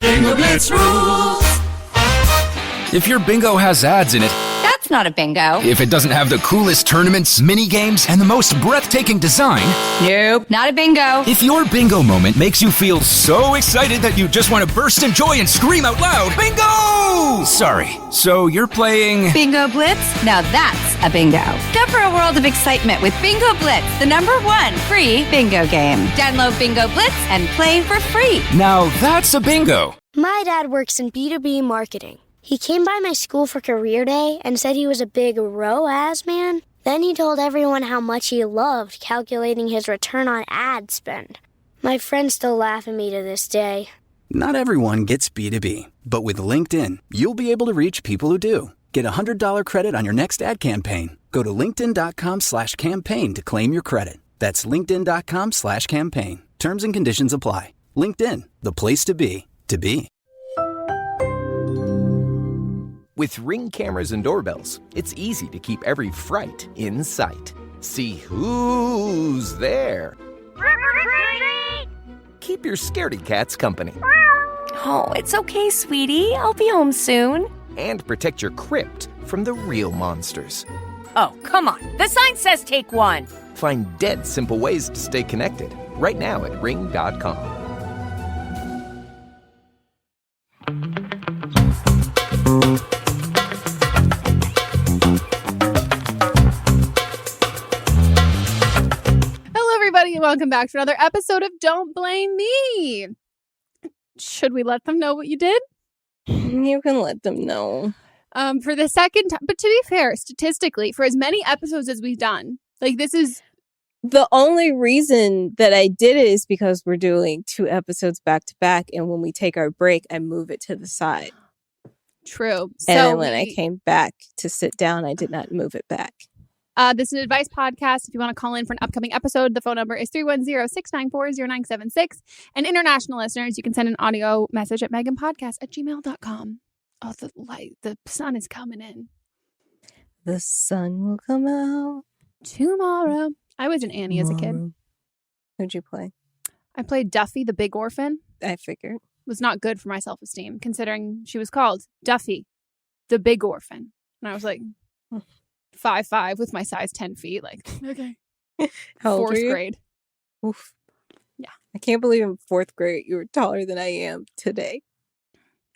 Bingo Blitz rules. If your bingo has ads in it, That's not a bingo. if it doesn't have the coolest tournaments, mini games, and the most breathtaking design, Nope, not a bingo. if your bingo moment makes you feel so excited that you just want to burst in joy and scream out loud, bingo! Sorry, so you're playing... Bingo Blitz? Now that's a bingo. Go for a world of excitement with Bingo Blitz, the #1 free bingo game. Download Bingo Blitz and play for free. Now that's a bingo. My dad works in B2B marketing. He came by my school for career day and said he was a big ROAS man. Then he told everyone how much he loved calculating his return on ad spend. My friends still laugh at me to this day. Not everyone gets B2B, but with LinkedIn, you'll be able to reach people who do. Get a $100 credit on your next ad campaign. Go to linkedin.com/campaign to claim your credit. That's linkedin.com/campaign. Terms and conditions apply. LinkedIn, the place to be, to be. With Ring cameras and doorbells, it's easy to keep every fright in sight. See who's there. Keep your scaredy cats company. Oh, it's okay, sweetie. I'll be home soon. And protect your crypt from the real monsters. Oh, come on. The sign says take one. Find dead simple ways to stay connected right now at ring.com. Everybody, welcome back to another episode of Don't Blame Me. Should we let them know what you did? You can let them know. For the second time, but to be fair, statistically, for as many episodes as we've done, like this is... The only reason that I did it is because we're doing 2 episodes back to back, and when we take our break, I move it to the side. True. And then when I came back to sit down, I did not move it back. This is an advice podcast. If you want to call in for an upcoming episode, the phone number is 310-694-0976. And international listeners, you can send an audio message at meghanpodcast@gmail.com. Oh, the sun is coming in. The sun will come out tomorrow. I was an Annie as a kid. Who'd you play? I played Duffy, the big orphan. I figured. Was not good for my self-esteem, considering she was called Duffy, the big orphan. And I was like... 5'5" with my size 10 feet. Like, okay. How old were 4th you? grade. Oof. Yeah. I can't believe in 4th grade you were taller than I am today.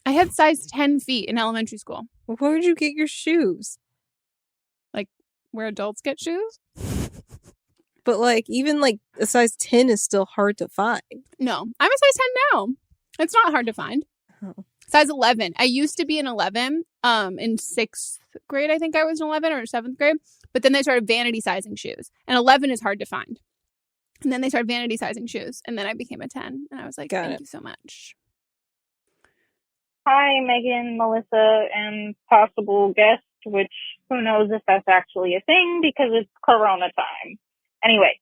I had size 10 feet in elementary school. Well, where did you get your shoes? Like, where adults get shoes? But, like, even, like, a size 10 is still hard to find. No. I'm a size 10 now. It's not hard to find. Oh. Size 11. I used to be an 11 in 6th grade. I think I was an 11 or 7th grade. But then they started vanity sizing shoes. And 11 is hard to find. And then they started vanity sizing shoes. And then I became a 10. And I was like, thank you so much. Hi, Megan, Melissa, and possible guest, which who knows if that's actually a thing because it's Corona time. Anyway,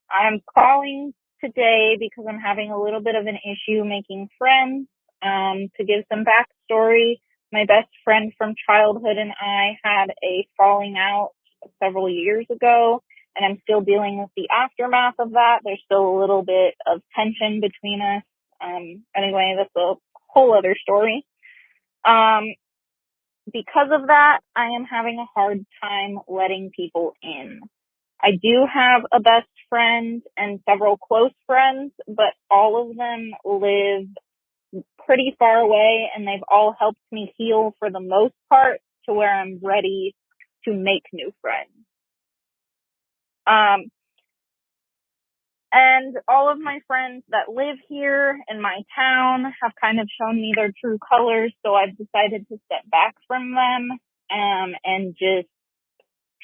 I'm calling today because I'm having a little bit of an issue making friends. To give some backstory, my best friend from childhood and I had a falling out several years ago, and I'm still dealing with the aftermath of that. There's still a little bit of tension between us. Anyway, that's a whole other story. Because of that, I am having a hard time letting people in. I do have a best friend and several close friends, but all of them live pretty far away, and they've all helped me heal for the most part to where I'm ready to make new friends. And all of my friends that live here in my town have kind of shown me their true colors, so I've decided to step back from them and just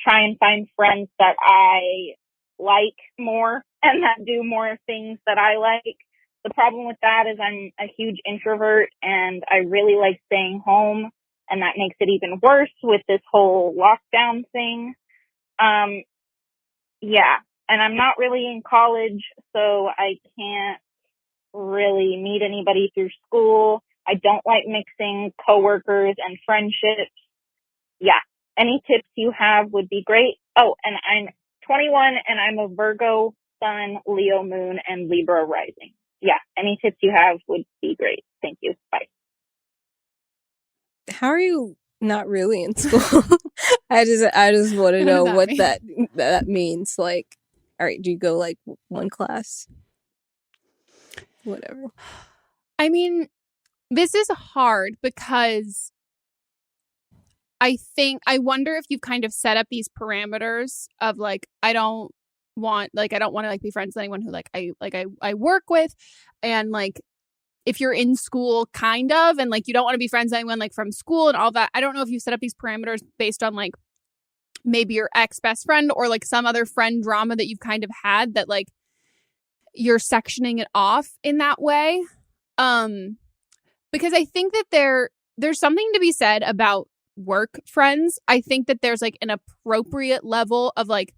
try and find friends that I like more and that do more things that I like. The problem with that is I'm a huge introvert and I really like staying home, and that makes it even worse with this whole lockdown thing. Yeah, and I'm not really in college, so I can't really meet anybody through school. I don't like mixing coworkers and friendships. Yeah, any tips you have would be great. Oh, and I'm 21 and I'm a Virgo Sun, Leo Moon, and Libra rising. Yeah, any tips you have would be great. Thank you. Bye. How are you not really in school? I just want to know what that means. Like, all right, do you go like one class? Whatever. I mean, this is hard because I wonder if you've kind of set up these parameters of like, I don't want to like be friends with anyone who I work with, and like if you're in school kind of, and like you don't want to be friends with anyone like from school and all that. I don't know if you set up these parameters based on like maybe your ex best friend or like some other friend drama that you've kind of had that like you're sectioning it off in that way. Because I think that there's something to be said about work friends. I think that there's like an appropriate level of like,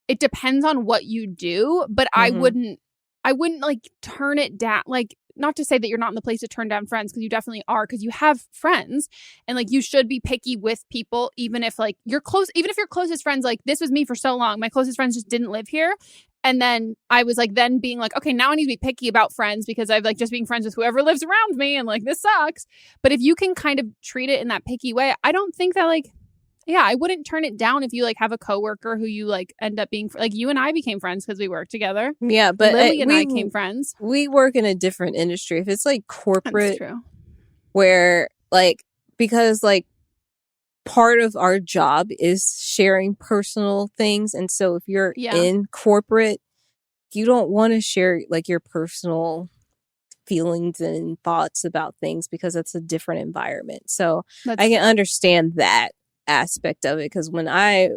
it depends on what you do, but I wouldn't like turn it down. Like, not to say that you're not in the place to turn down friends, because you definitely are, because you have friends, and like you should be picky with people, even if like you're close, even if your closest friends, like this was me for so long, my closest friends just didn't live here. And then I was like, then being like, okay, now I need to be picky about friends because I've like just being friends with whoever lives around me, and like this sucks. But if you can kind of treat it in that picky way, I don't think that like, yeah, I wouldn't turn it down if you like have a coworker who you like end up being like, you and I became friends because we worked together. Yeah, but Lily and I became friends. We work in a different industry. If it's like corporate, where like, because like part of our job is sharing personal things, and so if you're in corporate, you don't want to share like your personal feelings and thoughts about things because it's a different environment. So I can understand that aspect of it, because when I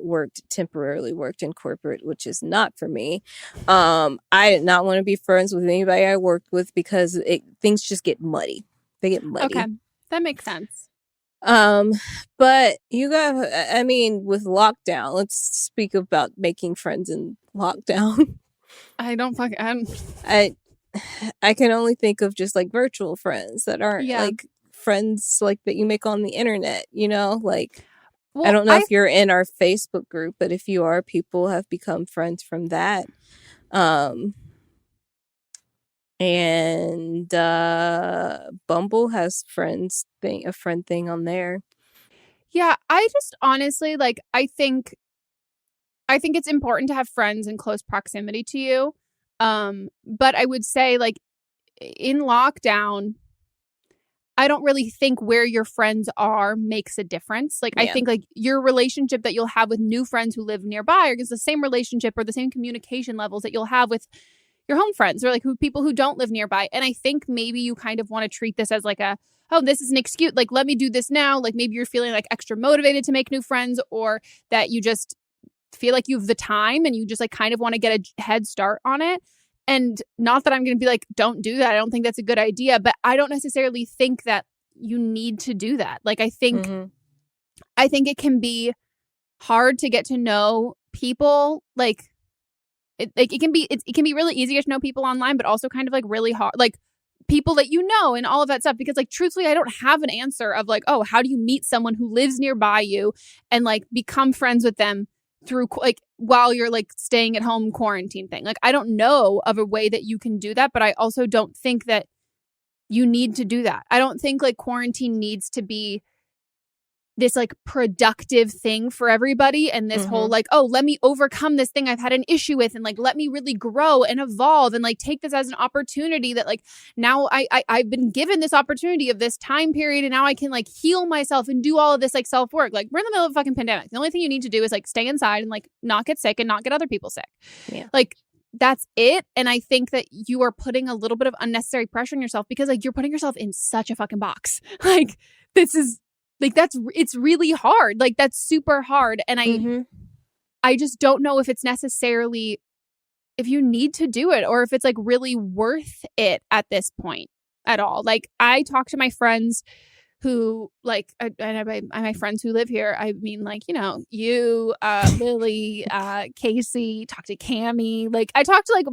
temporarily worked in corporate, which is not for me, I did not want to be friends with anybody I worked with because things just get muddy. They get muddy. Okay, that makes sense. But you got, I mean, with lockdown, let's speak about making friends in lockdown. I can only think of just like virtual friends that aren't like friends like that you make on the internet, you know, like, well, I don't know if you're in our Facebook group, but if you are, people have become friends from that. And Bumble has a friend thing on there. Yeah, I just honestly like, I think it's important to have friends in close proximity to you. But I would say like in lockdown, I don't really think where your friends are makes a difference. Like, I think like your relationship that you'll have with new friends who live nearby is the same relationship or the same communication levels that you'll have with your home friends or like people who don't live nearby. And I think maybe you kind of want to treat this as like this is an excuse. Like, let me do this now. Like maybe you're feeling like extra motivated to make new friends, or that you just feel like you have the time and you just like kind of want to get a head start on it. And not that I'm going to be like, don't do that. I don't think that's a good idea, but I don't necessarily think that you need to do that. Like, I think it can be hard to get to know people. Like, it can be really easy to get to know people online, but also kind of like really hard, like people that you know and all of that stuff. Because like, truthfully, I don't have an answer of like, oh, how do you meet someone who lives nearby you and like become friends with them through like while you're like staying at home quarantine thing. Like, I don't know of a way that you can do that, but I also don't think that you need to do that. I don't think like quarantine needs to be this like productive thing for everybody, and this whole like, oh, let me overcome this thing I've had an issue with, and like let me really grow and evolve and like take this as an opportunity that like now I've been given this opportunity of this time period, and now I can like heal myself and do all of this like self-work. Like, we're in the middle of a fucking pandemic. The only thing you need to do is like stay inside and like not get sick and not get other people sick. Yeah. Like, that's it. And I think that you are putting a little bit of unnecessary pressure on yourself because like you're putting yourself in such a fucking box. Like, this is like, it's really hard. Like, that's super hard. And I just don't know if it's necessarily, if you need to do it, or if it's like really worth it at this point at all. Like, I talk to my friends who like, and my friends who live here, I mean, like, you know, you, Lily, Casey, talk to Cammie. Like, I talk to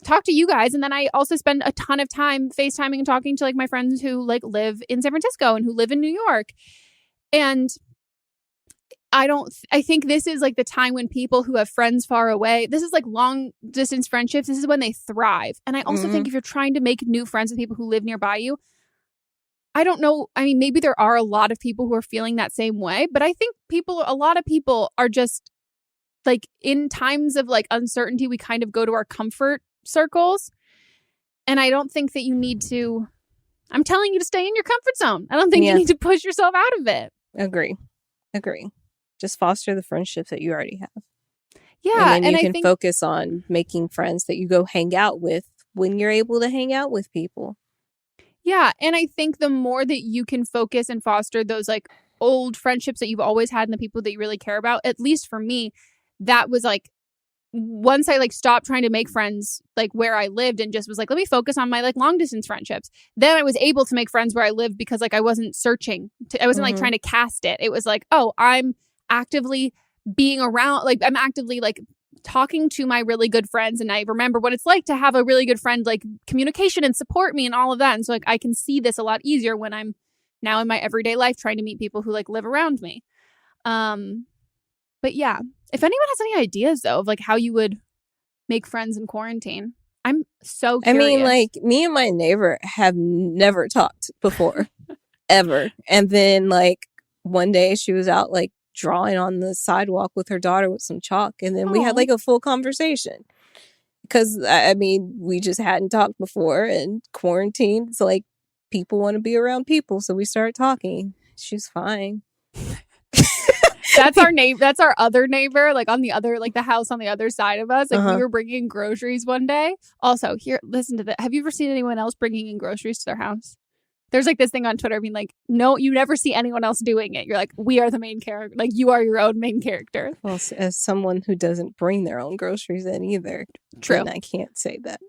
talk to you guys, and then I also spend a ton of time FaceTiming and talking to like my friends who like live in San Francisco and who live in New York. And I think this is like the time when people who have friends far away, this is like long distance friendships, this is when they thrive. And I also think if you're trying to make new friends with people who live nearby you, I don't know. I mean, maybe there are a lot of people who are feeling that same way, but I think a lot of people are just like in times of like uncertainty, we kind of go to our comfort circles. And I don't think that you need to, I'm telling you to stay in your comfort zone. I don't think you need to push yourself out of it. Agree. Just foster the friendships that you already have. Yeah. And then you can focus on making friends that you go hang out with when you're able to hang out with people. Yeah. And I think the more that you can focus and foster those like old friendships that you've always had and the people that you really care about, at least for me, that was like, once I like stopped trying to make friends like where I lived and just was like, let me focus on my like long distance friendships. Then I was able to make friends where I lived because like I wasn't searching. I wasn't like trying to cast it. It was like, oh, I'm actively being around, like I'm actively like talking to my really good friends. And I remember what it's like to have a really good friend, like communication and support me and all of that. And so like I can see this a lot easier when I'm now in my everyday life trying to meet people who like live around me. But yeah, if anyone has any ideas though of like how you would make friends in quarantine, I'm so curious. I mean, like me and my neighbor have never talked before, ever. And then like one day she was out like drawing on the sidewalk with her daughter with some chalk. And then we had like a full conversation because I mean, we just hadn't talked before and quarantine. It's like people want to be around people. So we started talking. She's fine. That's our neighbor. That's our other neighbor, like on the other, like the house on the other side of us. Like we were bringing groceries one day. Also, here, listen to that. Have you ever seen anyone else bringing in groceries to their house? There's like this thing on Twitter being like, no, you never see anyone else doing it. You're like, we are the main character. Like you are your own main character. Well, as someone who doesn't bring their own groceries in either, true, I can't say that.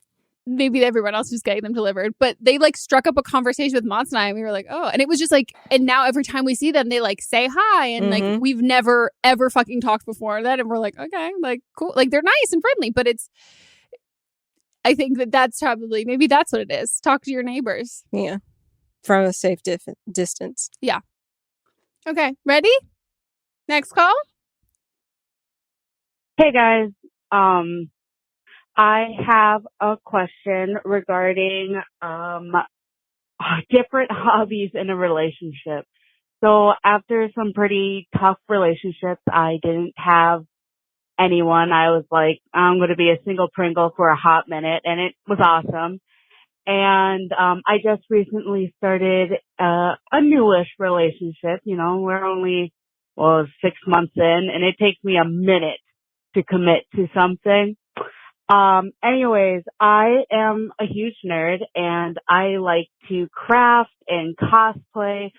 Maybe everyone else is getting them delivered, but they like struck up a conversation with Monts and I, and we were like, oh, and it was just like, and now every time we see them, they like say hi, and like we've never ever fucking talked before that, and we're like, okay, like cool, like they're nice and friendly, but I think that's probably maybe that's what it is. Talk to your neighbors, from a safe distance. Yeah. Okay, ready? Next call. Hey guys, I have a question regarding different hobbies in a relationship. So after some pretty tough relationships, I didn't have anyone. I was like, I'm going to be a single Pringle for a hot minute, and it was awesome. And I just recently started a newish relationship. You know, we're only 6 months in, and it takes me a minute to commit to something. Anyways, I am a huge nerd and I like to craft and cosplay,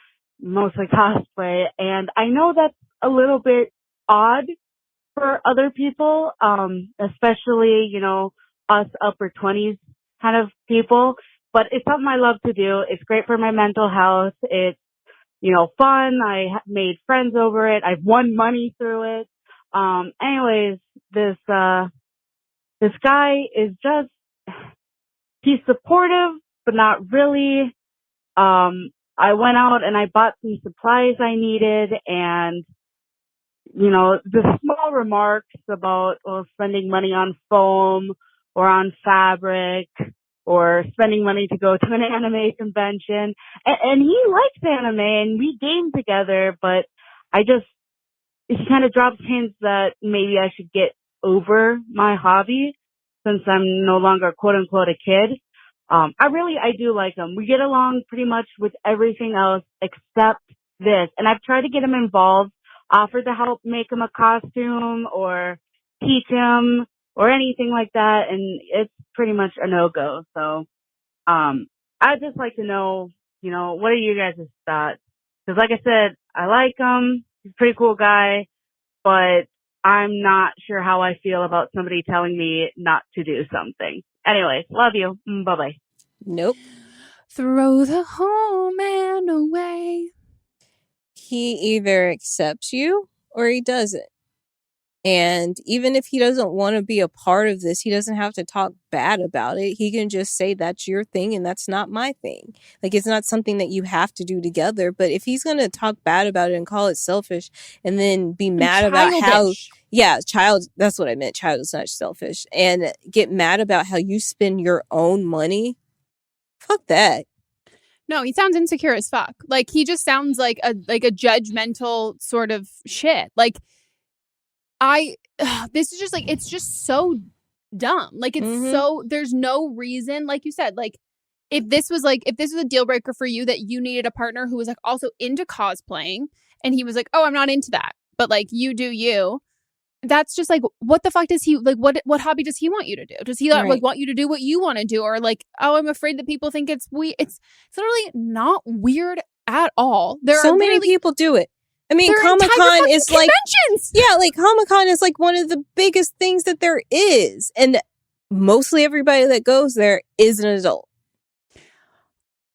mostly cosplay. And I know that's a little bit odd for other people, especially, you know, us upper 20s kind of people, but it's something I love to do. It's great for my mental health. It's, you know, fun. I made friends over it. I've won money through it. Anyways, this guy is just, he's supportive, but not really. I went out and I bought some supplies I needed, and, you know, the small remarks about spending money on foam or on fabric or spending money to go to an anime convention. And he likes anime and we game together, but he kind of drops hints that maybe I should get over my hobby since I'm no longer quote unquote a kid. I do like him. We get along pretty much with everything else except this. And I've tried to get him involved, offered to help make him a costume or teach him or anything like that. And it's pretty much a no-go. So, I'd just like to know, you know, what are you guys' thoughts? Cause like I said, I like him. He's a pretty cool guy, but I'm not sure how I feel about somebody telling me not to do something. Anyways, love you. Bye-bye. Nope. Throw the whole man away. He either accepts you or he doesn't. And even if he doesn't want to be a part of this, he doesn't have to talk bad about it. He can just say that's your thing and that's not my thing. Like, it's not something that you have to do together. But if he's going to talk bad about it and call it selfish and then be mad about how, that's what I meant. Child is not selfish. And get mad about how you spend your own money. Fuck that. No, he sounds insecure as fuck. Like, he just sounds like a judgmental sort of shit. Like, this is just like, it's just so dumb. Like, it's so, there's no reason, like you said, like, if this was a deal breaker for you that you needed a partner who was like also into cosplaying, and he was like, oh, I'm not into that, but like, you do you. That's just like, what the fuck does he like? What hobby does he want you to do? Does he like want you to do what you want to do, or like, oh, I'm afraid that people think it's weird? It's literally not weird at all. There so are many people do it. I mean, Comic-Con is like, like Comic-Con is like one of the biggest things that there is, and mostly everybody that goes there is an adult.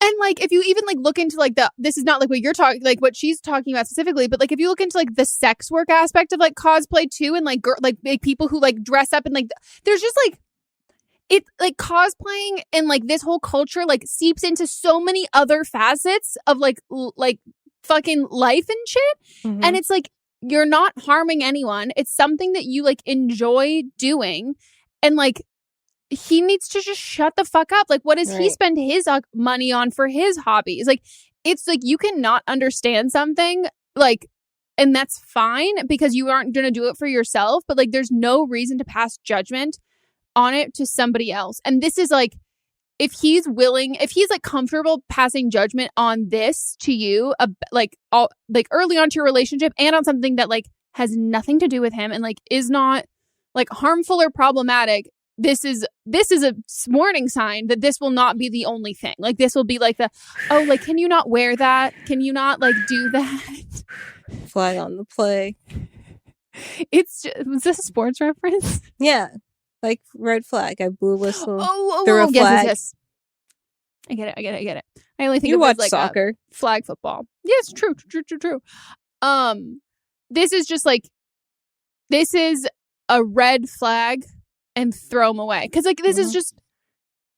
And like, if you even like look into like this is not like what you're talking, like what she's talking about specifically, but like if you look into like the sex work aspect of like cosplay too, and like like people who like dress up and like, there's just like, it like cosplaying and like this whole culture like seeps into so many other facets of like fucking life and shit. And it's like, you're not harming anyone. It's something that you like enjoy doing, and like, he needs to just shut the fuck up. Like, what does he spend his money on for his hobbies? Like, it's like, you cannot understand something, like, and that's fine because you aren't going to do it for yourself. But like, there's no reason to pass judgment on it to somebody else. And this is like, if he's like comfortable passing judgment on this to you, like early on to your relationship, and on something that like has nothing to do with him and like is not like harmful or problematic, this is a warning sign that this will not be the only thing. Like, this will be like oh, like, can you not wear that? Can you not like do that? Flag on the play. Was this a sports reference? Yeah. Like, red flag. I blew a whistle. Oh, threw a flag. Yes. I get it. I only think you of watch it as like soccer. Flag football. Yes, true. This is just like, this is a red flag, and throw them away. Because like, this is just,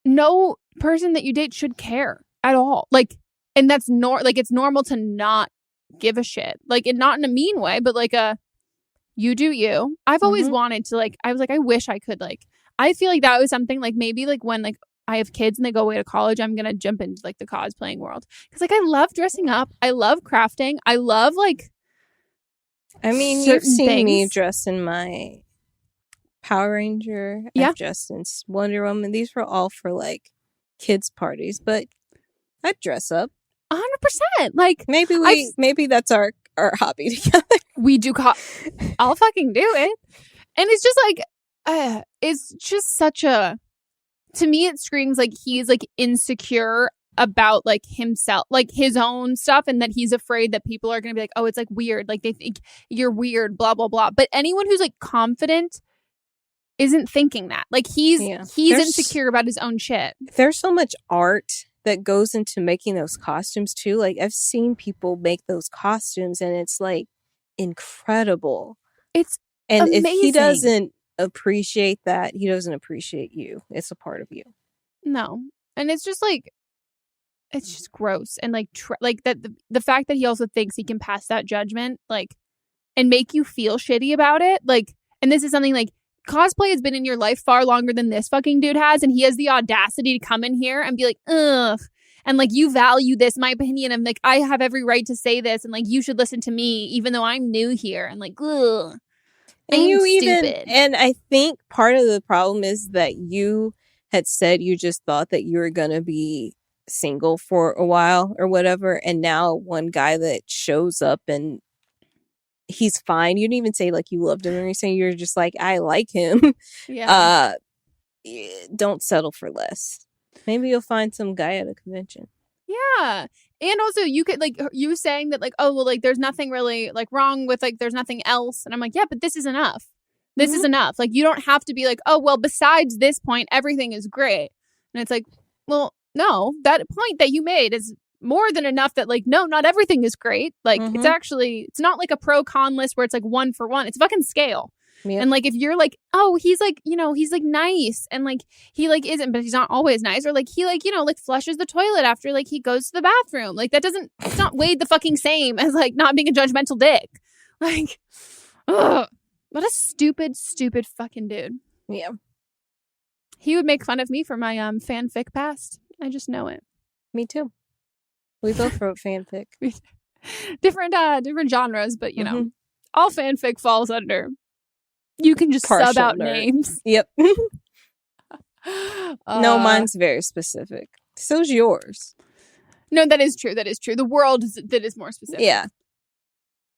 no person that you date should care at all. Like, and that's it's normal to not give a shit. Like, and not in a mean way, but like you do you. I've always wanted to like, I was like, I wish I could like, I feel like that was something like maybe like when like I have kids and they go away to college, I'm going to jump into like the cosplaying world. Because like, I love dressing up. I love crafting. I love like, I mean, you've seen me dress in my Power Ranger. Yeah. I've dressed in Wonder Woman. These were all for like kids parties, but I'd dress up 100%. Like, maybe that's our hobby together. We do. I'll fucking do it. And it's just like, it's just such a, to me, it screams like he's like insecure about like himself, like his own stuff, and that he's afraid that people are going to be like, oh, it's like weird. Like, they think you're weird, blah, blah, blah. But anyone who's like confident isn't thinking that. Like, he's insecure about his own shit. There's so much art that goes into making those costumes too. Like, I've seen people make those costumes, and it's like incredible. It's amazing. If he doesn't appreciate that, he doesn't appreciate you. It's a part of you. No. And it's just like, it's just gross. And like, like that the fact that he also thinks he can pass that judgment, like, and make you feel shitty about it. Like, and this is something like, cosplay has been in your life far longer than this fucking dude has, and he has the audacity to come in here and be like, ugh, and like, you value this, my opinion, and like, I have every right to say this, and like, you should listen to me even though I'm new here, and like, ugh. And and I think part of the problem is that you had said you just thought that you were gonna be single for a while or whatever, and now one guy that shows up and he's fine. You didn't even say like you loved him or anything. You're just like, I like him. Yeah. Don't settle for less. Maybe you'll find some guy at a convention. Yeah. And also, you could like, you saying that like, oh, well, like, there's nothing really like wrong with like, there's nothing else. And I'm like, yeah, but this is enough. This is enough. Like, you don't have to be like, oh, well, besides this point, everything is great. And it's like, well, no, that point that you made is more than enough that like, no, not everything is great. Like, it's actually, it's not like a pro con list where it's like 1 for 1. It's fucking scale. Yep. And like, if you're like, oh, he's like, you know, he's like nice, and like, he like isn't, but he's not always nice, or like, he like, you know, like flushes the toilet after like he goes to the bathroom. Like, that doesn't, it's not weighed the fucking same as like not being a judgmental dick. Like, ugh, what a stupid fucking dude. Yeah. He would make fun of me for my fanfic past. I just know it. Me too. We both wrote fanfic. different genres, but you know, all fanfic falls under. You can just Partial sub out nerd. names. Yep. No, mine's very specific. So's yours. No, that is true. That is true. The world that is more specific. Yeah.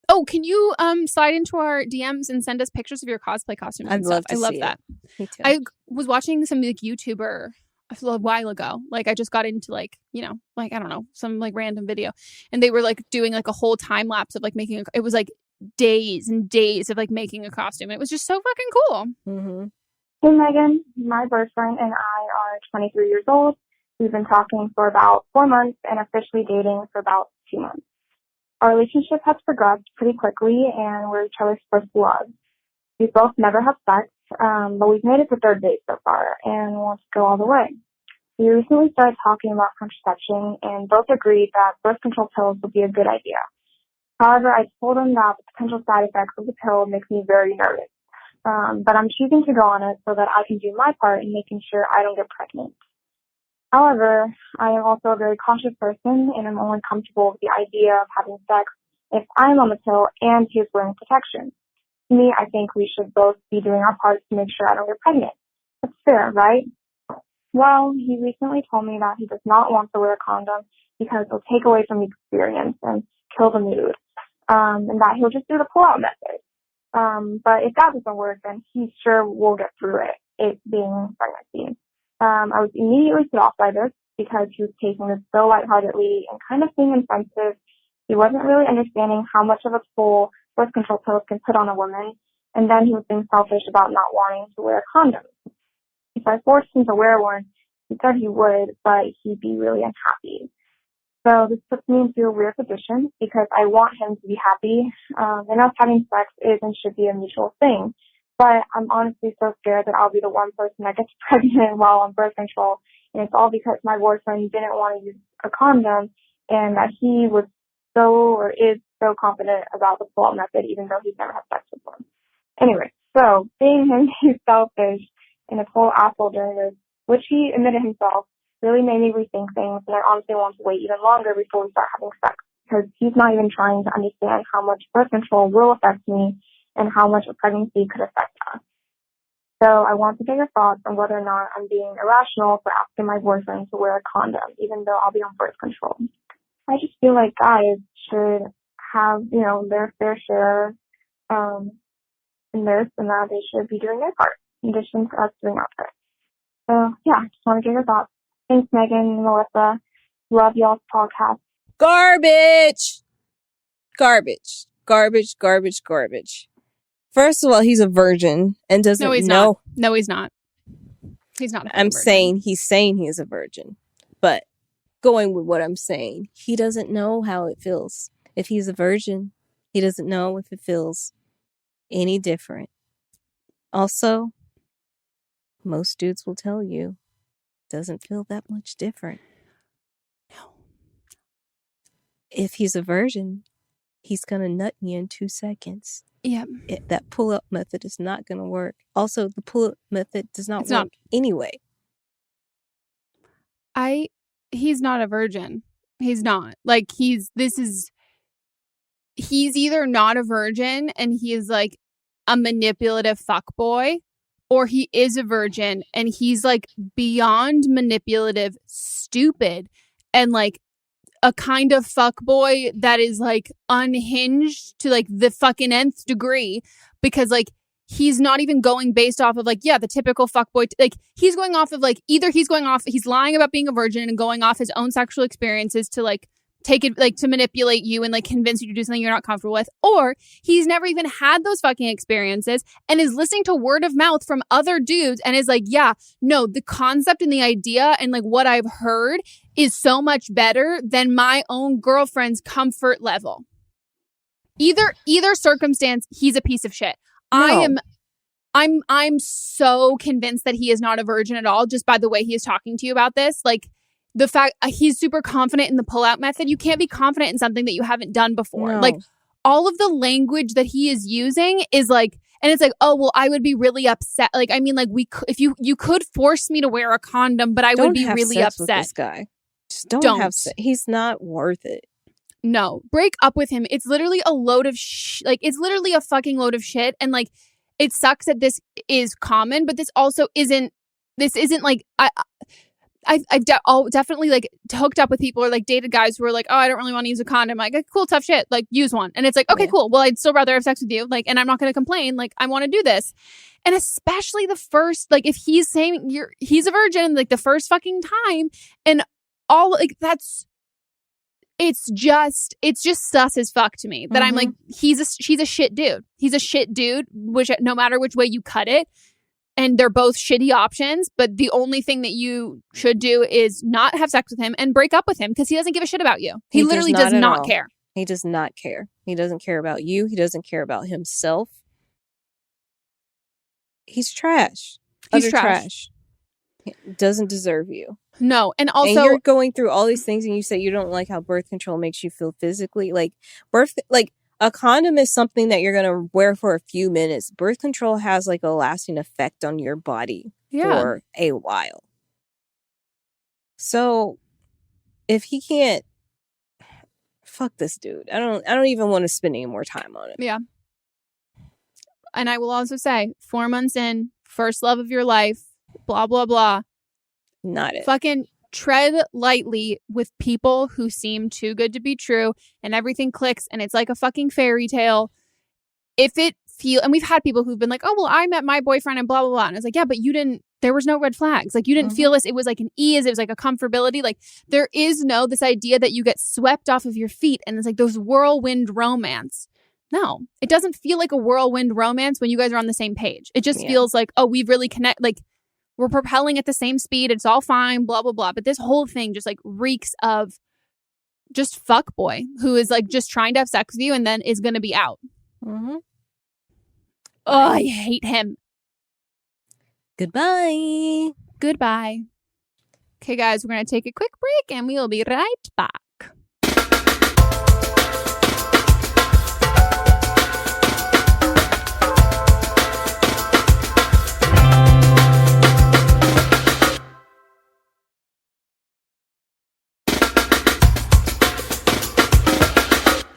Oh, can you slide into our DMs and send us pictures of your cosplay costumes? I'd love to I love see that. Me too. I was watching some like YouTuber a while ago. Like I just got into like, you know, like I don't know, some like random video, and they were like doing like a whole time lapse of like making. It was like days and days of like making a costume. And it was just so fucking cool. Mm-hmm. Hey Megan, my boyfriend and I are 23 years old. We've been talking for about 4 months and officially dating for about 2 months. Our relationship has progressed pretty quickly and we're each other's first love. We both never have sex, but we've made it to 3rd date so far and want to go all the way. We recently started talking about contraception and both agreed that birth control pills would be a good idea. However, I told him that the potential side effects of the pill make me very nervous. But I'm choosing to go on it so that I can do my part in making sure I don't get pregnant. However, I am also a very cautious person and I'm only comfortable with the idea of having sex if I'm on the pill and he is wearing protection. To me, I think we should both be doing our parts to make sure I don't get pregnant. That's fair, right? Well, he recently told me that he does not want to wear a condom because it'll take away from the experience and kill the mood, and that he'll just do the pull-out method. But if that doesn't work, then he sure will get through it being pregnancy. I was immediately put off by this because he was taking this so lightheartedly and kind of being insensitive. He wasn't really understanding how much of a toll birth control pills can put on a woman, and then he was being selfish about not wanting to wear a condom. If I forced him to wear one, he said he would, but he'd be really unhappy. So this puts me into a weird position because I want him to be happy, and us having sex is and should be a mutual thing. But I'm honestly so scared that I'll be the one person that gets pregnant while on birth control, and it's all because my boyfriend didn't want to use a condom, and that he was is so confident about the pull-out method, even though he's never had sex before. Anyway, so seeing him be selfish and a total asshole during this, which he admitted himself, really made me rethink things, and I honestly want to wait even longer before we start having sex, because he's not even trying to understand how much birth control will affect me and how much a pregnancy could affect us. So I want to get your thoughts on whether or not I'm being irrational for asking my boyfriend to wear a condom, even though I'll be on birth control. I just feel like guys should have, you know, their fair share in this, and that they should be doing their part, in addition to us doing our part. So, yeah, just want to get your thoughts. Thanks, Megan and Melissa. Love y'all's podcast. Garbage! Garbage. Garbage, garbage, garbage. First of all, he's a virgin and doesn't know. No, he's not. He's not. I'm saying he's saying he's a virgin. But going with what I'm saying, he doesn't know how it feels. If he's a virgin, he doesn't know if it feels any different. Also, most dudes will tell you it doesn't feel that much different. No. If he's a virgin, he's going to nut you in 2 seconds. Yeah. That pull-up method is not going to work. Also, the pull-up method does not work anyway. He's not a virgin. He's not. Like, he's either not a virgin and he is like a manipulative fuckboy, or he is a virgin and he's like beyond manipulative, stupid, and like a kind of fuckboy that is like unhinged to like the fucking nth degree, because like he's not even going based off of like, yeah, the typical fuckboy. Like he's going off of like, either he's lying about being a virgin and going off his own sexual experiences to like take it, like to manipulate you and like convince you to do something you're not comfortable with, or he's never even had those fucking experiences and is listening to word of mouth from other dudes and is like, yeah, no, the concept and the idea and like what I've heard is so much better than my own girlfriend's comfort level. Either circumstance, he's a piece of shit. No. I'm so convinced that he is not a virgin at all, just by the way he is talking to you about this. Like, the fact he's super confident in the pull-out method. You can't be confident in something that you haven't done before. No. Like, all of the language that he is using is like, and it's like, oh, well, I would be really upset. Like, I mean, like, if you could force me to wear a condom, but I would be really upset. With this guy. don't have sex. He's not worth it. No, break up with him. It's literally a load of it's literally a fucking load of shit. And like, it sucks that this is common, but this also isn't. This isn't like I've definitely like hooked up with people or like dated guys who are like, oh, I don't really want to use a condom. Like, cool, tough shit. Like, use one. And it's like, okay, cool. Well, I'd still rather have sex with you. Like, and I'm not going to complain. Like, I want to do this. And especially the first, like, if he's saying he's a virgin, like the first fucking time, and all like it's just sus as fuck to me that I'm like, she's a shit dude. He's a shit dude, which no matter which way you cut it. And they're both shitty options, but the only thing that you should do is not have sex with him and break up with him because he doesn't give a shit about you. He literally does not care. He does not care. He doesn't care about you. He doesn't care about himself. He's trash. He's trash. He doesn't deserve you. No, and also... And you're going through all these things and you say you don't like how birth control makes you feel physically. Like, a condom is something that you're going to wear for a few minutes. Birth control has like a lasting effect on your body for a while. So if he can't, fuck this dude. I don't even want to spend any more time on it. Yeah. And I will also say 4 months in, first love of your life, blah, blah, blah. Not it. Fucking tread lightly with people who seem too good to be true and everything clicks and it's like a fucking fairy tale. And we've had people who've been like, oh, well, I met my boyfriend and blah, blah, blah. And I was like, yeah, but there was no red flags. Like you didn't feel this. It was like an ease. It was like a comfortability. Like there is this idea that you get swept off of your feet and it's like those whirlwind romance. No, it doesn't feel like a whirlwind romance when you guys are on the same page. It just feels like, oh, we really connect. Like, we're propelling at the same speed. It's all fine, blah, blah, blah. But this whole thing just like reeks of just fuck boy who is like just trying to have sex with you and then is going to be out. Oh, I hate him. Goodbye. Okay, guys, we're going to take a quick break and we will be right back.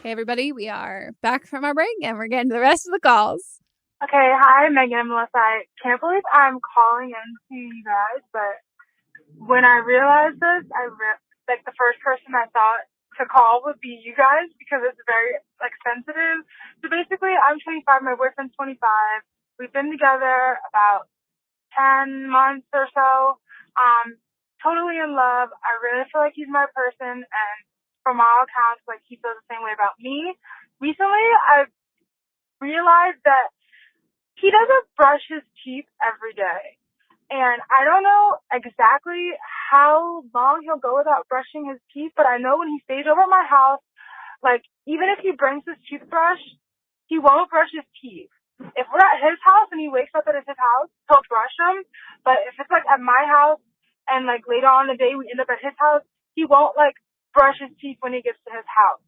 Hey, everybody, we are back from our break and we're getting to the rest of the calls. Okay, hi, Megan and Melissa. I can't believe I'm calling in to you guys, but when I realized this, the first person I thought to call would be you guys because it's very, sensitive. So basically, I'm 25, my boyfriend's 25. We've been together about 10 months or so. Totally in love. I really feel like he's my person, and from all accounts, he feels the same way about me. Recently, I've realized that he doesn't brush his teeth every day. And I don't know exactly how long he'll go without brushing his teeth, but I know when he stays over at my house, even if he brings his toothbrush, he won't brush his teeth. If we're at his house and he wakes up at his house, he'll brush them. But if it's at my house and later on in the day we end up at his house, he won't brush his teeth when he gets to his house.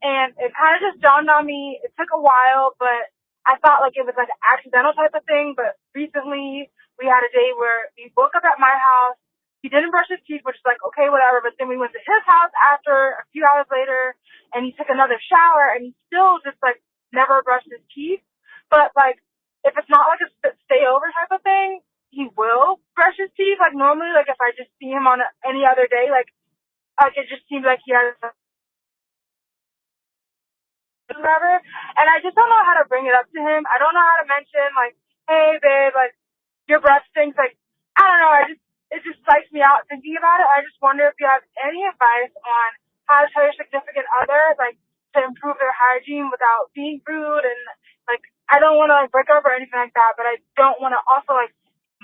And it kind of just dawned on me. It took a while, but I thought it was an accidental type of thing. But recently we had a day where we woke up at my house. He didn't brush his teeth, which is okay, whatever. But then we went to his house after a few hours later and he took another shower and he still just never brushed his teeth. But if it's not a stay over type of thing, he will brush his teeth. Normally, if I just see him on any other day, it just seems like he has whatever. And I just don't know how to bring it up to him. I don't know how to mention, hey, babe, your breath stinks. I don't know. It just psychs me out thinking about it. I just wonder if you have any advice on how to tell your significant other, to improve their hygiene without being rude. And, I don't want to, break up or anything like that, but I don't want to also,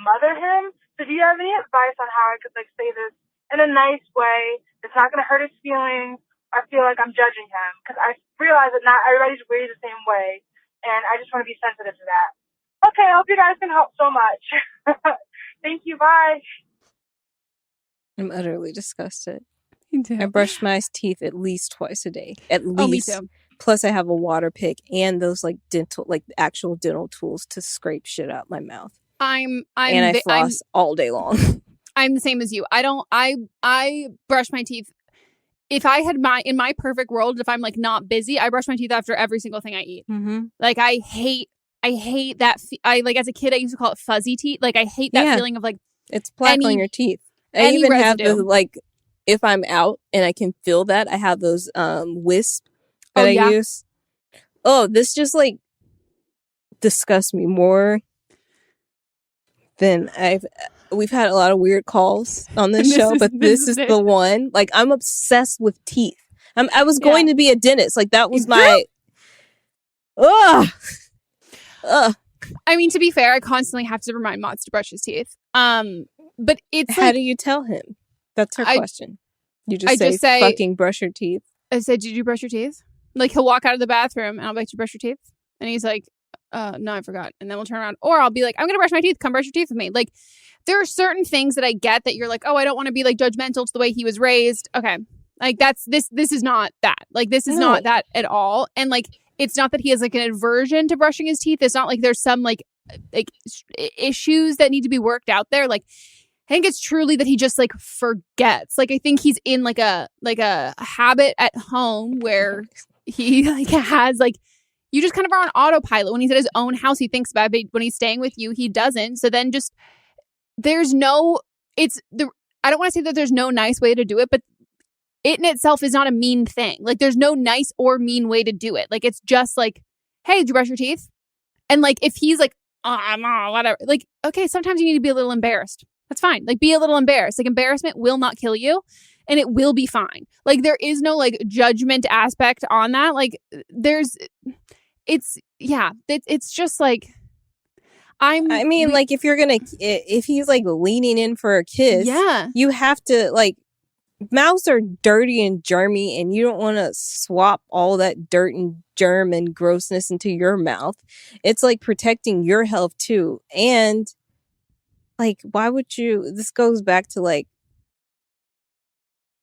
mother him. So do you have any advice on how I could, say this in a nice way? It's not going to hurt his feelings. I feel like I'm judging him because I realize that not everybody's raised the same way, and I just want to be sensitive to that. Okay, I hope you guys can help so much. Thank you. Bye. I'm utterly disgusted. I brush my teeth at least twice a day. At least. Oh, me too. Plus, I have a water pick and those actual dental tools to scrape shit out my mouth. I floss all day long. I'm the same as you. I brush my teeth. If I had in my perfect world, if I'm like not busy, I brush my teeth after every single thing I eat. Mm-hmm. Like I hate that. I like as a kid, I used to call it fuzzy teeth. Like I hate that feeling of like it's plaque on your teeth. I even have the like, if I'm out and I can feel that, I have those wisp that I use. Oh, this just like disgusts me more than we've had a lot of weird calls on this show, but this is the one. Like, I'm obsessed with teeth. I was going to be a dentist. Like, that was my ugh. I mean, to be fair, I constantly have to remind Monts to brush his teeth. But it's how do you tell him? That's her question. You just say fucking brush your teeth. I said, did you brush your teeth? Like, he'll walk out of the bathroom and I'll be like, did you brush your teeth? And he's like, no, I forgot. And then we'll turn around. Or I'll be like, I'm going to brush my teeth. Come brush your teeth with me. Like, there are certain things that I get that you're like, oh, I don't want to be like judgmental to the way he was raised. Okay. Like, this is not that. Like, this is not that at all. And like, it's not that he has like an aversion to brushing his teeth. It's not like there's some like issues that need to be worked out there. Like, I think it's truly that he just like forgets. Like, I think he's in like a habit at home where he like has like, you just kind of are on autopilot. When he's at his own house, he thinks about it. But when he's staying with you, he doesn't. So then just, I don't want to say that there's no nice way to do it, but it in itself is not a mean thing. Like, there's no nice or mean way to do it. Like, it's just like, hey, did you brush your teeth? And like, if he's like, oh, whatever. Like, okay, sometimes you need to be a little embarrassed. That's fine. Like, be a little embarrassed. Like, embarrassment will not kill you and it will be fine. Like, there is no like judgment aspect on that. Like, it's just like, I mean, like, if he's like leaning in for a kiss, you have to like, mouths are dirty and germy and you don't want to swap all that dirt and germ and grossness into your mouth. It's like protecting your health too. And like, why would you, this goes back to like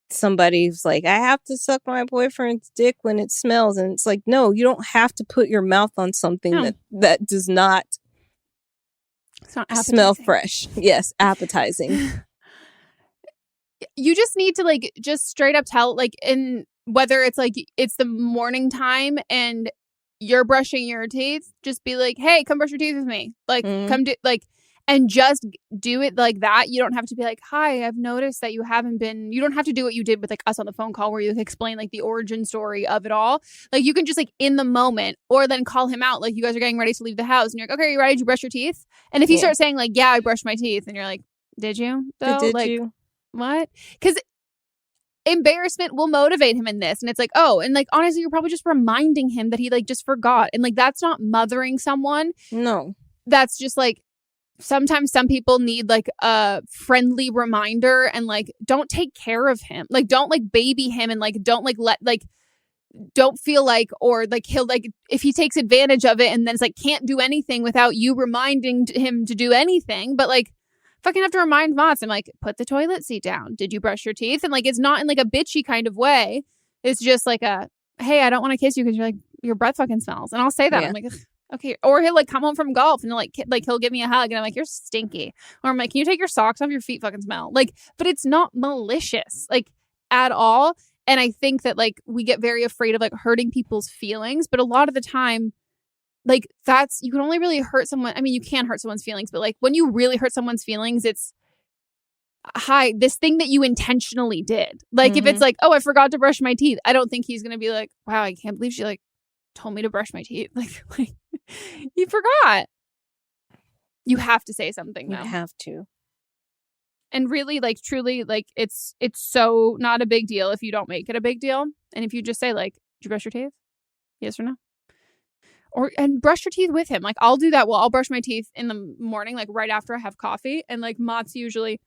somebody who's like, I have to suck my boyfriend's dick when it smells. And it's like, no, you don't have to put your mouth on something that does not smell fresh. Yes, appetizing. You just need to like just straight up tell, like, in whether it's like it's the morning time and you're brushing your teeth, just be like, hey, come brush your teeth with me. Like, come do like, and just do it like that. You don't have to be like, hi, I've noticed that you don't have to do what you did with like us on the phone call where you explain like the origin story of it all. Like, you can just like in the moment, or then call him out. Like, you guys are getting ready to leave the house and you're like, okay, are you ready? Did you brush your teeth? And if you start saying like, yeah, I brushed my teeth, and you're like, did you though? Did like, you? What? Because embarrassment will motivate him in this. And it's like, oh, and like, honestly, you're probably just reminding him that he like just forgot. And like, that's not mothering someone. No. That's just like, sometimes some people need like a friendly reminder, and like, don't take care of him. Like, don't like baby him, and like, don't like don't feel like, or like he'll like, if he takes advantage of it and then it's like, can't do anything without you reminding him to do anything. But like, fucking have to remind Monts. I'm like, put the toilet seat down. Did you brush your teeth? And like, it's not in like a bitchy kind of way. It's just like hey, I don't want to kiss you because you're like, your breath fucking smells. And I'll say that. I'm like, okay. Or he'll like come home from golf and he'll give me a hug and I'm like, you're stinky. Or I'm like, can you take your socks off? Your feet fucking smell. Like, but it's not malicious like at all. And I think that like we get very afraid of like hurting people's feelings, but a lot of the time, like, you can only really hurt someone. I mean, you can hurt someone's feelings, but like when you really hurt someone's feelings, it's, hi, this thing that you intentionally did. Like, if it's like, oh, I forgot to brush my teeth, I don't think he's going to be like, wow, I can't believe she like told me to brush my teeth. Like you forgot. You have to say something though. You have to. And really, like, truly, like, it's so not a big deal if you don't make it a big deal. And if you just say like, did you brush your teeth? Yes or no? And brush your teeth with him. Like, I'll do that. Well, I'll brush my teeth in the morning, like right after I have coffee. And like Monts usually,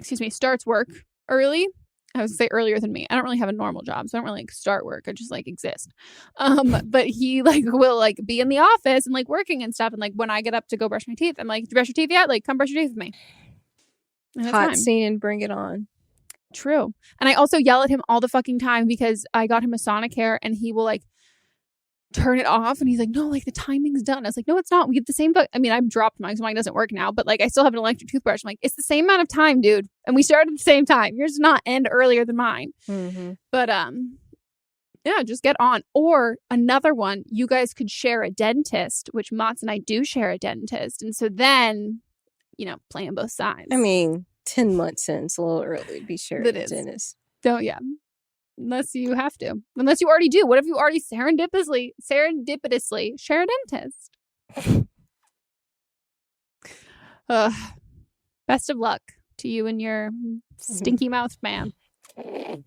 starts work early. I would say earlier than me. I don't really have a normal job, so I don't really like start work. I just like exist. But he like will like be in the office and like working and stuff. And like when I get up to go brush my teeth, I'm like, did you brush your teeth yet? Like, come brush your teeth with me. Hot scene and bring it on. True. And I also yell at him all the fucking time because I got him a Sonicare and he will like, turn it off. And he's like, no, like the timing's done. I was like, no, it's not. We have the same. I mean, I've dropped mine, so mine doesn't work now, but like I still have an electric toothbrush. I'm like, it's the same amount of time, dude. And we started at the same time. Yours does not end earlier than mine. Mm-hmm. But yeah, just get on. Or another one, you guys could share a dentist, which Monts and I do share a dentist. And so then, you know, playing both sides. I mean, 10 months in, it's a little early to be sharing a dentist. So yeah. Unless you have to. Unless you already do. What if you already serendipitously share a dentist? Best of luck to you and your stinky mouth man. Should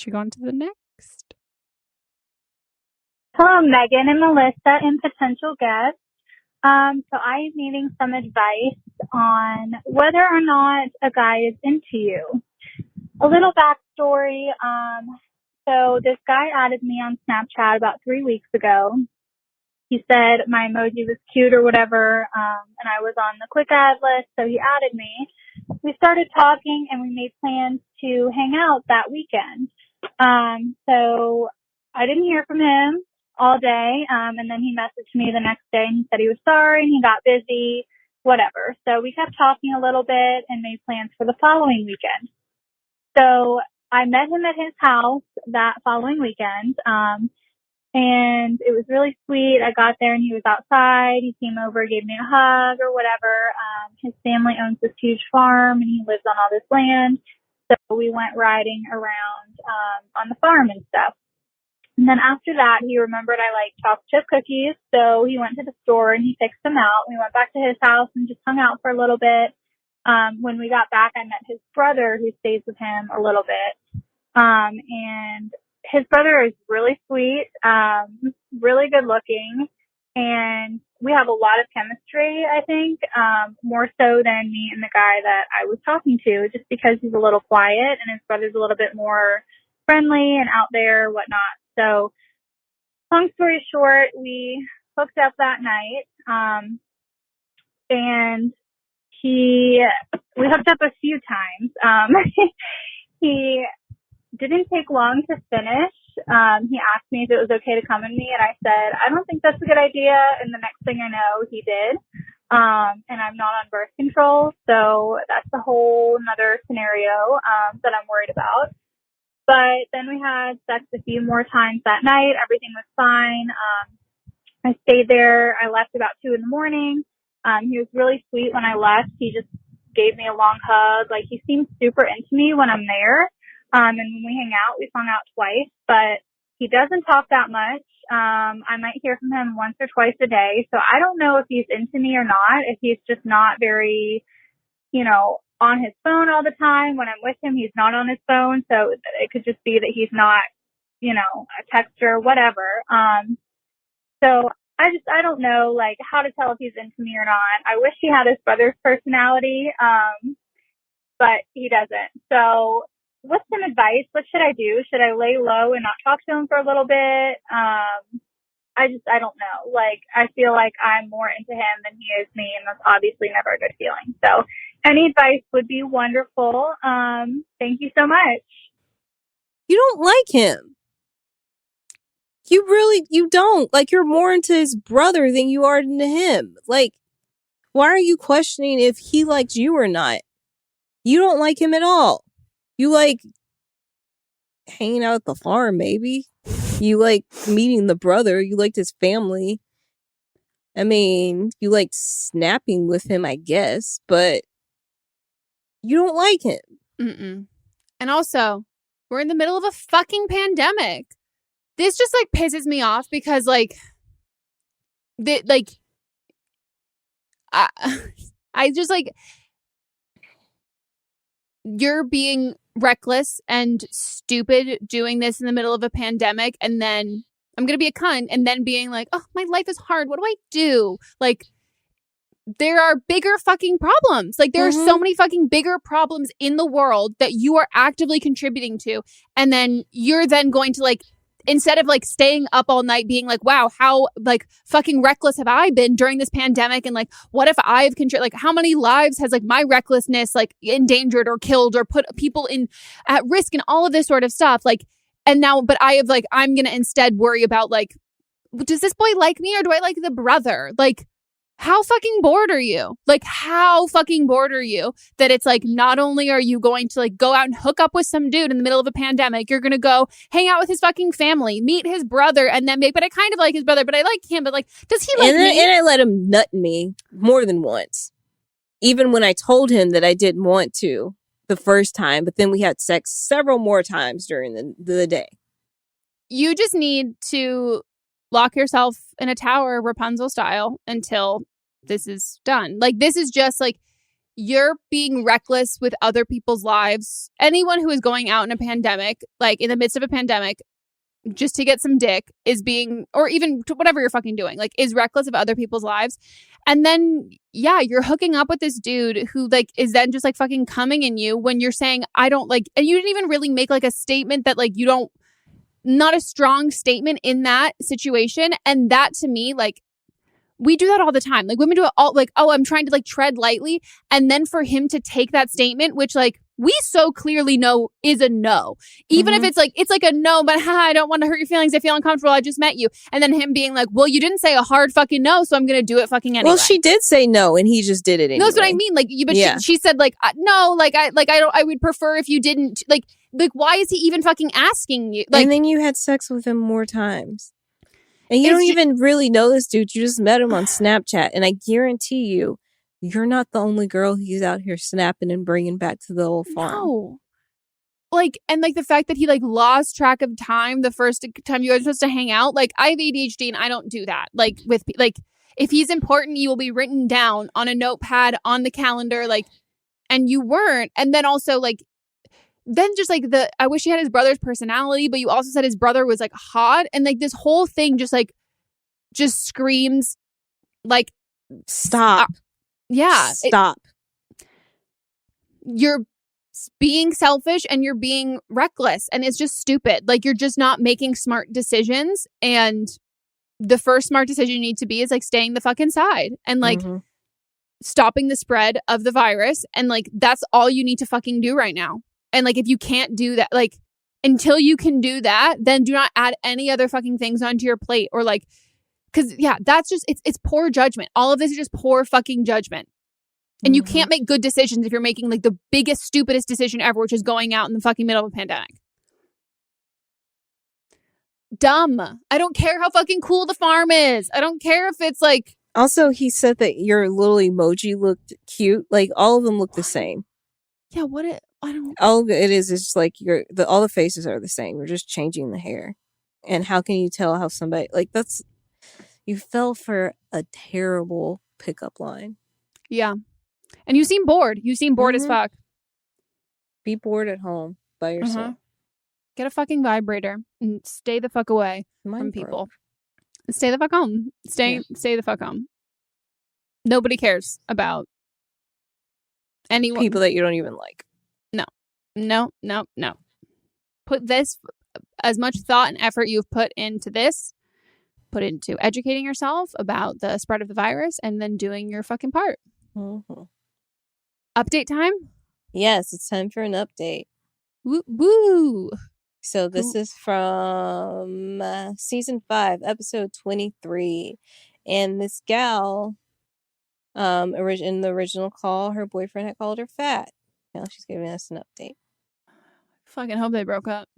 we go on to the next? Hello, Megan and Melissa and potential guests. So I'm needing some advice on whether or not a guy is into you. A little backstory. So this guy added me on Snapchat about 3 weeks ago. He said my emoji was cute or whatever, and I was on the quick add list, so he added me. We started talking, and we made plans to hang out that weekend. So I didn't hear from him all day, and then he messaged me the next day, and he said he was sorry, and he got busy, whatever. So we kept talking a little bit and made plans for the following weekend. So I met him at his house that following weekend, and it was really sweet. I got there and he was outside. He came over, gave me a hug or whatever. His family owns this huge farm and he lives on all this land. So we went riding around on the farm and stuff. And then after that, he remembered I like chocolate chip cookies. So he went to the store and he picked them out. We went back to his house and just hung out for a little bit. When we got back, I met his brother who stays with him a little bit. And his brother is really sweet, really good looking, and we have a lot of chemistry, I think, more so than me and the guy that I was talking to, just because he's a little quiet and his brother's a little bit more friendly and out there, whatnot. So long story short, we hooked up that night, and we hooked up a few times. He didn't take long to finish. He asked me if it was okay to come with me, and I said, I don't think that's a good idea. And the next thing I know, he did. And I'm not on birth control, so that's a whole another scenario that I'm worried about. But then we had sex a few more times that night. Everything was fine. I stayed there. I left about 2 a.m. He was really sweet when I left. He just gave me a long hug. Like, he seems super into me when I'm there. And when we hang out, we've hung out twice, but he doesn't talk that much. I might hear from him once or twice a day. So I don't know if he's into me or not, if he's just not very, on his phone all the time. When I'm with him, he's not on his phone. So it could just be that he's not, a texter, whatever. So I don't know, like, how to tell if he's into me or not. I wish he had his brother's personality, but he doesn't. So what's some advice? What should I do? Should I lay low and not talk to him for a little bit? I don't know. Like, I feel like I'm more into him than he is me, and that's obviously never a good feeling. So any advice would be wonderful. Thank you so much. You don't like him. You don't. Like, you're more into his brother than you are into him. Like, why are you questioning if he likes you or not? You don't like him at all. You like hanging out at the farm, maybe. You like meeting the brother. You liked his family. I mean, you like snapping with him, I guess, but you don't like him. Mm-mm. And also, we're in the middle of a fucking pandemic. This just like pisses me off because I just like, you're being reckless and stupid doing this in the middle of a pandemic, and then I'm gonna be a cunt and then being like, oh, my life is hard, what do I do? Like, there are bigger fucking problems. Like, there are so many fucking bigger problems in the world that you are actively contributing to, and then you're then going to like, instead of like staying up all night being like, wow, how like fucking reckless have I been during this pandemic? And like, what if I've like, how many lives has like my recklessness like endangered or killed or put people at risk and all of this sort of stuff? Like, and now, but I have like, I'm going to instead worry about like does this boy like me or do I like the brother? Like, how fucking bored are you? Like, how fucking bored are you that it's like, not only are you going to like go out and hook up with some dude in the middle of a pandemic, you're going to go hang out with his fucking family, meet his brother, and then but I kind of like his brother, but I like him, but like, does he like me? And I let him nut me more than once. Even when I told him that I didn't want to the first time, but then we had sex several more times during the day. You just need to lock yourself in a tower, Rapunzel style, until this is done. Like, this is just like, you're being reckless with other people's lives. Anyone who is going out in a pandemic, like in the midst of a pandemic, just to get some dick is being, or even whatever you're fucking doing, like is reckless of other people's lives. And then, yeah, you're hooking up with this dude who like is then just like fucking coming in you when you're saying, I don't like, and you didn't even really make like a statement that like you don't, not a strong statement in that situation. And that to me, like, we do that all the time. Like, women do it all, like, oh, I'm trying to like tread lightly. And then for him to take that statement, which like we so clearly know is a no, even if it's like a no, but I don't want to hurt your feelings. I feel uncomfortable. I just met you. And then him being like, well, you didn't say a hard fucking no, so I'm going to do it fucking anyway. Well, she did say no and he just did it anyway. No, that's what I mean. Like, but yeah. she said like, no, like I would prefer if you didn't like, why is he even fucking asking you? Like, and then you had sex with him more times. And you don't even really know this dude. You just met him on Snapchat. And I guarantee you, you're not the only girl he's out here snapping and bringing back to the old farm. No. Like, and like the fact that he like lost track of time the first time you guys were supposed to hang out. Like, I have ADHD and I don't do that. Like, with, like, if he's important, you will be written down on a notepad on the calendar. Like, and you weren't. And then also like, then just like I wish he had his brother's personality, but you also said his brother was like hot. And like this whole thing just screams like, stop. Yeah. Stop. You're being selfish and you're being reckless and it's just stupid. Like, you're just not making smart decisions. And the first smart decision you need to be is like staying the fuck inside and like stopping the spread of the virus. And like, that's all you need to fucking do right now. And like, if you can't do that, like until you can do that, then do not add any other fucking things onto your plate or like, because yeah, that's just, it's poor judgment. All of this is just poor fucking judgment. And you can't make good decisions if you're making like the biggest, stupidest decision ever, which is going out in the fucking middle of a pandemic. Dumb. I don't care how fucking cool the farm is. I don't care if it's like. Also, he said that your little emoji looked cute. Like, all of them look the same. Yeah, I don't. All it is just like all the faces are the same. You're just changing the hair. And how can you tell how somebody, like, that's, you fell for a terrible pickup line. Yeah. And you seem bored. You seem bored as fuck. Be bored at home by yourself. Get a fucking vibrator and stay the fuck away from people. Stay the fuck home. Stay the fuck home. Nobody cares about anyone. People that you don't even like. No. Put this, as much thought and effort you've put into this, put into educating yourself about the spread of the virus and then doing your fucking part. Update time? Yes, it's time for an update. Woo! So this is from season 5, episode 23. And this gal, in the original call, her boyfriend had called her fat. Now she's giving us an update. Fucking hope they broke up.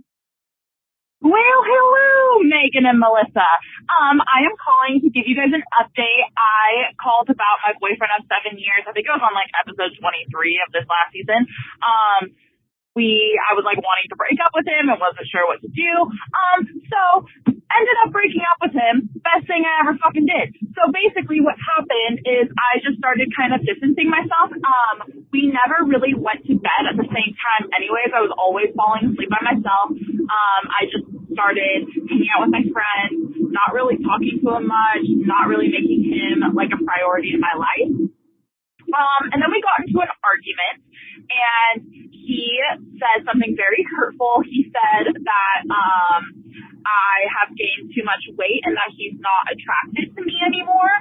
Well, hello, Megan and Melissa. I am calling to give you guys an update. I called about my boyfriend of 7 years. I think it was on like episode 23 of this last season. I was like wanting to break up with him and wasn't sure what to do. So ended up breaking up with him. Best thing I ever fucking did. So basically what happened is I just started kind of distancing myself. We never really went to bed at the same time anyways. I was always falling asleep by myself. I just started hanging out with my friends, not really talking to him much, not really making him like a priority in my life. And then we got into an argument and he said something very hurtful. He said that I have gained too much weight and that he's not attracted to me anymore.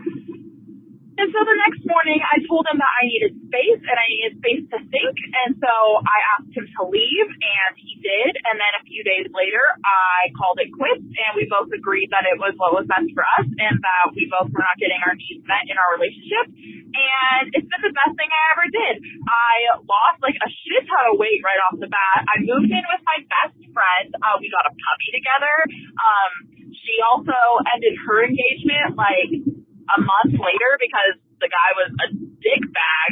And so the next morning, I told him that I needed space and I needed space to think. And so I asked him to leave, and he did. And then a few days later, I called it quits, and we both agreed that it was what was best for us and that we both were not getting our needs met in our relationship. And it's been the best thing I ever did. I lost like a shit ton of weight right off the bat. I moved in with my best friend. We got a puppy together. She also ended her engagement like a month later because the guy was a dick bag.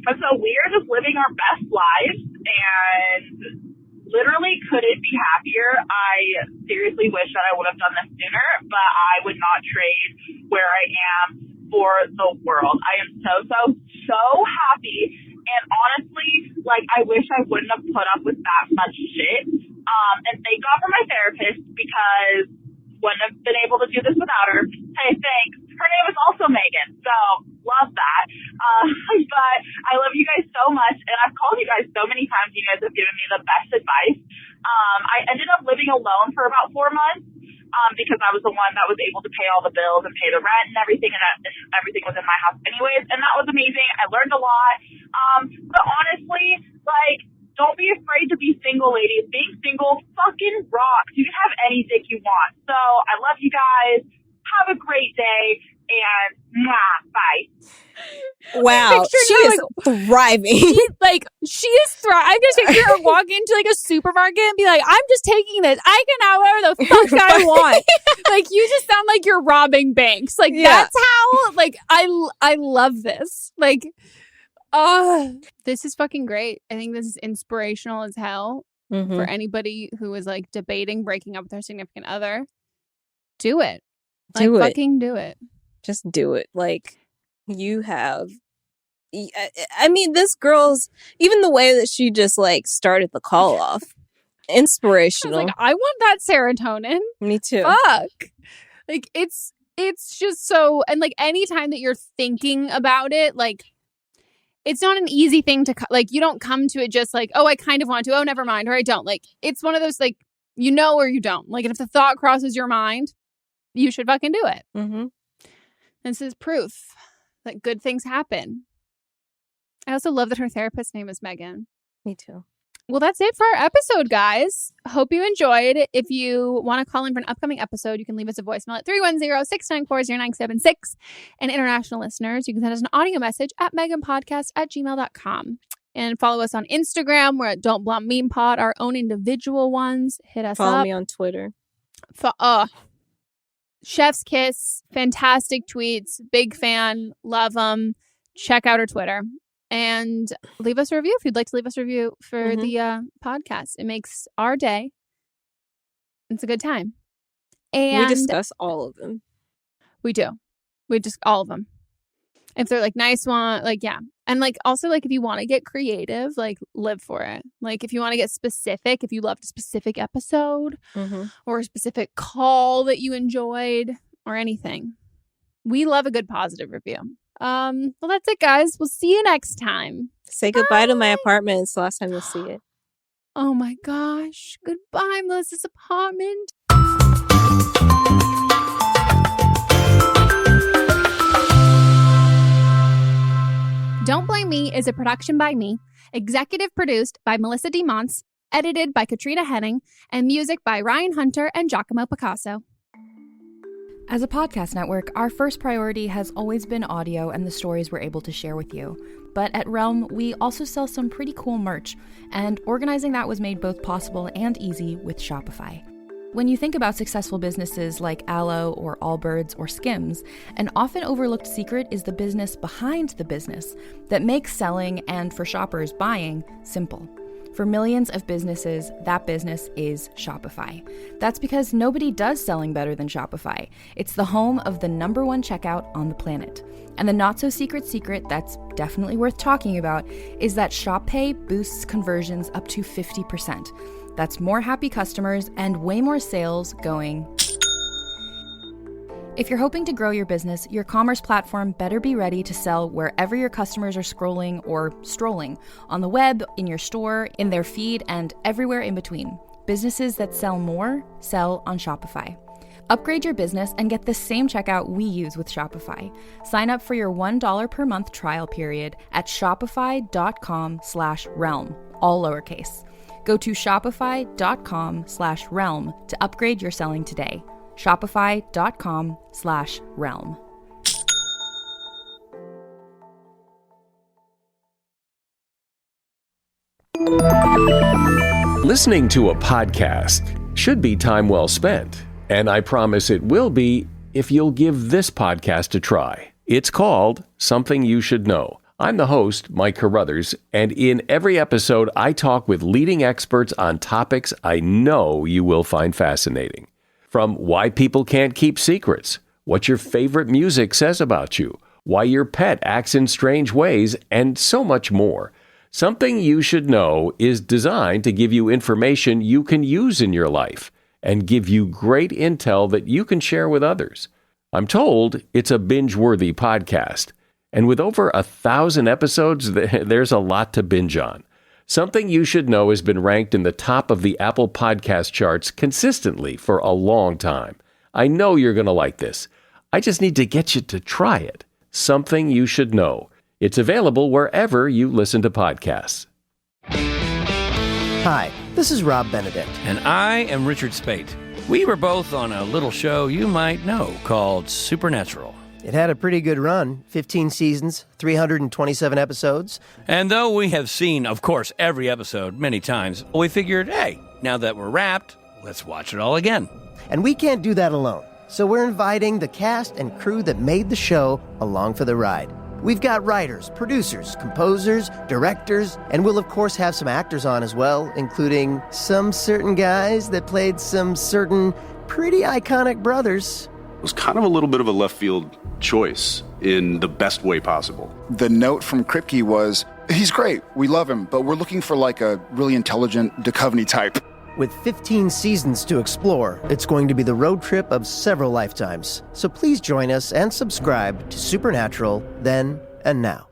And so we are just living our best lives and literally couldn't be happier. I seriously wish that I would have done this sooner, but I would not trade where I am for the world. I am so happy. And honestly, like, I wish I wouldn't have put up with that much shit. And thank God for my therapist, because wouldn't have been able to do this without her. Hey, thanks. Her name is also Megan, so love that. But I love you guys so much, and I've called you guys so many times. You guys have given me the best advice. I ended up living alone for about 4 months because I was the one that was able to pay all the bills and pay the rent and everything, and everything was in my house anyways, and that was amazing. I learned a lot. But honestly, like, don't be afraid to be single, ladies. Being single fucking rocks. You can have any dick you want. So I love you guys. Have a great day. And bye. Wow. She is thriving. She is thriving. I'm just picturing her walk into like a supermarket and be like, I'm just taking this. I can have whatever the fuck I want. Like, you just sound like you're robbing banks. Like, that's how, like, I love this. Like, this is fucking great. I think this is inspirational as hell for anybody who is like debating breaking up with their significant other. Do it. Fucking do it. Just do it. Like, you have. I mean, this girl's, even the way that she just like started the call off, inspirational. I was like, I want that serotonin. Me too. Fuck. Like, it's just so, and like anytime that you're thinking about it, like, it's not an easy thing to, like, you don't come to it just like, oh, I kind of want to, oh, never mind, or I don't. Like, it's one of those, like, you know, or you don't. Like, and if the thought crosses your mind, you should fucking do it. Mm-hmm. This is proof that good things happen. I also love that her therapist's name is Megan. Me too. Well, that's it for our episode, guys. Hope you enjoyed. If you want to call in for an upcoming episode, you can leave us a voicemail at 310-694-0976. And international listeners, you can send us an audio message at meghanpodcast@gmail.com. And follow us on Instagram. We're at Don't Blum Meme Pod, our own individual ones. Hit us up. Follow me on Twitter. Chef's Kiss, fantastic tweets, big fan, love them. Check out her Twitter and leave us a review if you'd like to leave us a review for the podcast. It makes our day. It's a good time. And we discuss all of them. We do. We just all of them. If they're like nice one, like, yeah. And like also, like, if you want to get creative, like, live for it. Like, if you want to get specific, if you loved a specific episode or a specific call that you enjoyed or anything, we love a good positive review. Well, that's it, guys. We'll see you next time. Say goodbye to my apartment. It's the last time you'll see it. Oh my gosh. Goodbye, Melissa's apartment. Don't Blame Me is a production by me, executive produced by Melissa D. Monts, edited by Katrina Henning, and music by Ryan Hunter and Giacomo Picasso. As a podcast network, our first priority has always been audio and the stories we're able to share with you. But at Realm, we also sell some pretty cool merch, and organizing that was made both possible and easy with Shopify. When you think about successful businesses like Aloe or Allbirds or Skims, an often overlooked secret is the business behind the business that makes selling and, for shoppers, buying simple. For millions of businesses, that business is Shopify. That's because nobody does selling better than Shopify. It's the home of the #1 checkout on the planet. And the not-so-secret secret that's definitely worth talking about is that Shop Pay boosts conversions up to 50%. That's more happy customers and way more sales going. If you're hoping to grow your business, your commerce platform better be ready to sell wherever your customers are scrolling or strolling, on the web, in your store, in their feed, and everywhere in between. Businesses that sell more, sell on Shopify. Upgrade your business and get the same checkout we use with Shopify. Sign up for your $1 per month trial period at shopify.com/realm, all lowercase. Go to shopify.com/realm to upgrade your selling today. Shopify.com/realm. Listening to a podcast should be time well spent, and I promise it will be if you'll give this podcast a try. It's called Something You Should Know. I'm the host, Mike Carruthers, and in every episode, I talk with leading experts on topics I know you will find fascinating. From why people can't keep secrets, what your favorite music says about you, why your pet acts in strange ways, and so much more. Something You Should Know is designed to give you information you can use in your life and give you great intel that you can share with others. I'm told it's a binge-worthy podcast. And with over 1,000 episodes, there's a lot to binge on. Something You Should Know has been ranked in the top of the Apple Podcast charts consistently for a long time. I know you're going to like this. I just need to get you to try it. Something You Should Know. It's available wherever you listen to podcasts. Hi, this is Rob Benedict. And I am Richard Spate. We were both on a little show you might know called Supernatural. It had a pretty good run, 15 seasons, 327 episodes. And though we have seen, of course, every episode many times, we figured, hey, now that we're wrapped, let's watch it all again. And we can't do that alone. So we're inviting the cast and crew that made the show along for the ride. We've got writers, producers, composers, directors, and we'll of course have some actors on as well, including some certain guys that played some certain pretty iconic brothers. It was kind of a little bit of a left field choice in the best way possible. The note from Kripke was, he's great, we love him, but we're looking for like a really intelligent Duchovny type. With 15 seasons to explore, it's going to be the road trip of several lifetimes. So please join us and subscribe to Supernatural Then and Now.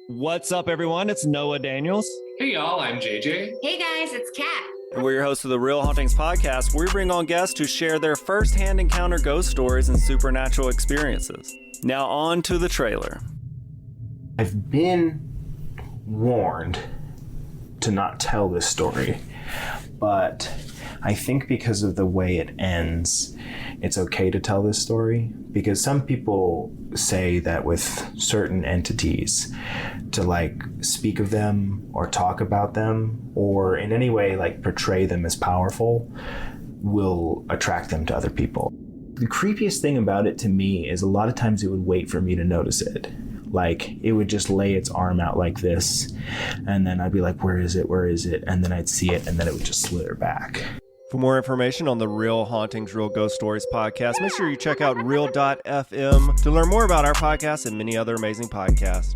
What's up, everyone? It's Noah Daniels. Hey, y'all, I'm JJ. Hey, guys, it's Kat. And we're your hosts of the Real Hauntings podcast, where we bring on guests who share their first-hand encounter ghost stories and supernatural experiences. Now on to the trailer. I've been warned to not tell this story, but I think because of the way it ends, it's okay to tell this story, because some people say that with certain entities, to like speak of them or talk about them or in any way like portray them as powerful will attract them to other people. The creepiest thing about it to me is a lot of times it would wait for me to notice it. Like, it would just lay its arm out like this, and then I'd be like, where is it? Where is it? And then I'd see it, and then it would just slither back. For more information on the Real Hauntings, Real Ghost Stories podcast, make sure you check out Real.fm to learn more about our podcast and many other amazing podcasts.